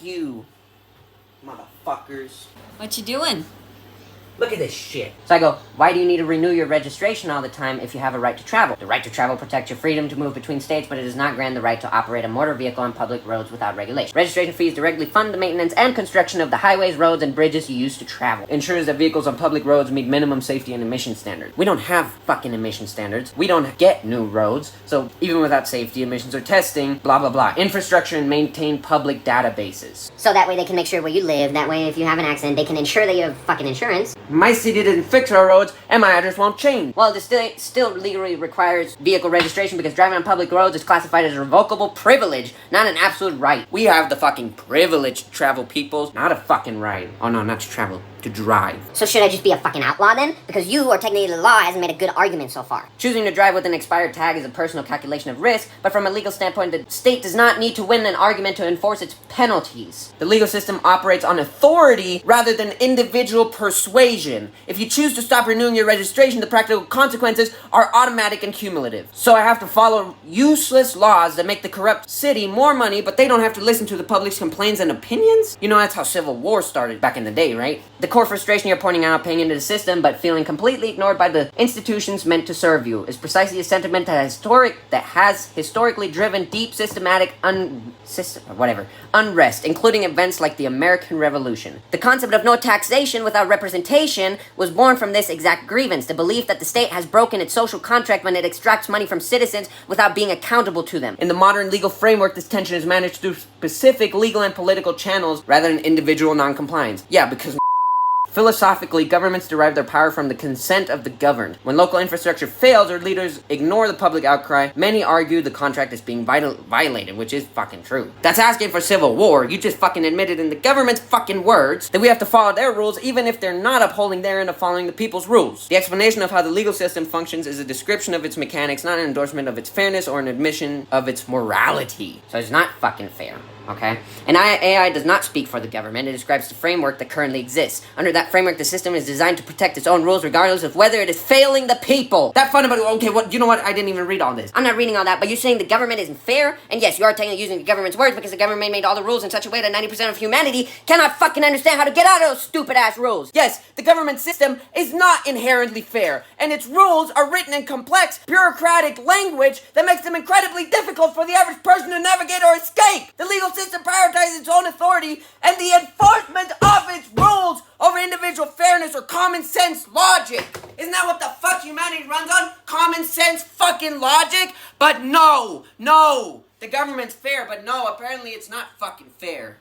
you, motherfuckers. What you doing? Look at this shit. So I go, why do you need to renew your registration all the time if you have a right to travel? The right to travel protects your freedom to move between states, but it does not grant the right to operate a motor vehicle on public roads without regulation. Registration fees directly fund the maintenance and construction of the highways, roads, and bridges you use to travel. Ensures that vehicles on public roads meet minimum safety and emission standards. We don't have fucking emission standards. We don't get new roads, so even without safety, emissions, or testing, blah, blah, blah. Infrastructure and maintain public databases. So that way they can make sure where you live, that way if you have an accident, they can ensure that you have fucking insurance. My city didn't fix our roads, and my address won't change. Well, it still legally requires vehicle registration because driving on public roads is classified as a revocable privilege, not an absolute right. We have the fucking privilege to travel, peoples, not a fucking right. Oh no, not to travel, to drive. So should I just be a fucking outlaw then? Because you, or technically the law, hasn't made a good argument so far. Choosing to drive with an expired tag is a personal calculation of risk, but from a legal standpoint, the state does not need to win an argument to enforce its penalties. The legal system operates on authority rather than individual persuasion. If you choose to stop renewing your registration, the practical consequences are automatic and cumulative. So I have to follow useless laws that make the corrupt city more money, but they don't have to listen to the public's complaints and opinions? You know, that's how civil war started back in the day, right? The core frustration you're pointing out, paying into the system, but feeling completely ignored by the institutions meant to serve you, is precisely a sentiment that has historically driven deep systematic unrest, including events like the American Revolution. The concept of no taxation without representation was born from this exact grievance, the belief that the state has broken its social contract when it extracts money from citizens without being accountable to them. In the modern legal framework, this tension is managed through specific legal and political channels rather than individual non-compliance. Yeah, because philosophically, governments derive their power from the consent of the governed. When local infrastructure fails or leaders ignore the public outcry, many argue the contract is being violated, which is fucking true. That's asking for civil war. You just fucking admitted in the government's fucking words that we have to follow their rules even if they're not upholding their end of following the people's rules. The explanation of how the legal system functions is a description of its mechanics, not an endorsement of its fairness or an admission of its morality. So it's not fucking fair. Okay? And AI does not speak for the government. It describes the framework that currently exists. Under that framework, the system is designed to protect its own rules regardless of whether it is failing the people. That fundamental, okay, you know what? I didn't even read all this. I'm not reading all that, but you're saying the government isn't fair? And yes, you are technically using the government's words because the government made all the rules in such a way that 90% of humanity cannot fucking understand how to get out of those stupid-ass rules. Yes, the government system is not inherently fair, and its rules are written in complex, bureaucratic language that makes them incredibly difficult for the average person to navigate or escape. The legal system prioritizes its own authority and the enforcement of its rules over individual fairness or common sense logic. Isn't that what the fuck humanity runs on? Common sense fucking logic? But no, the government's fair, but no, apparently it's not fucking fair.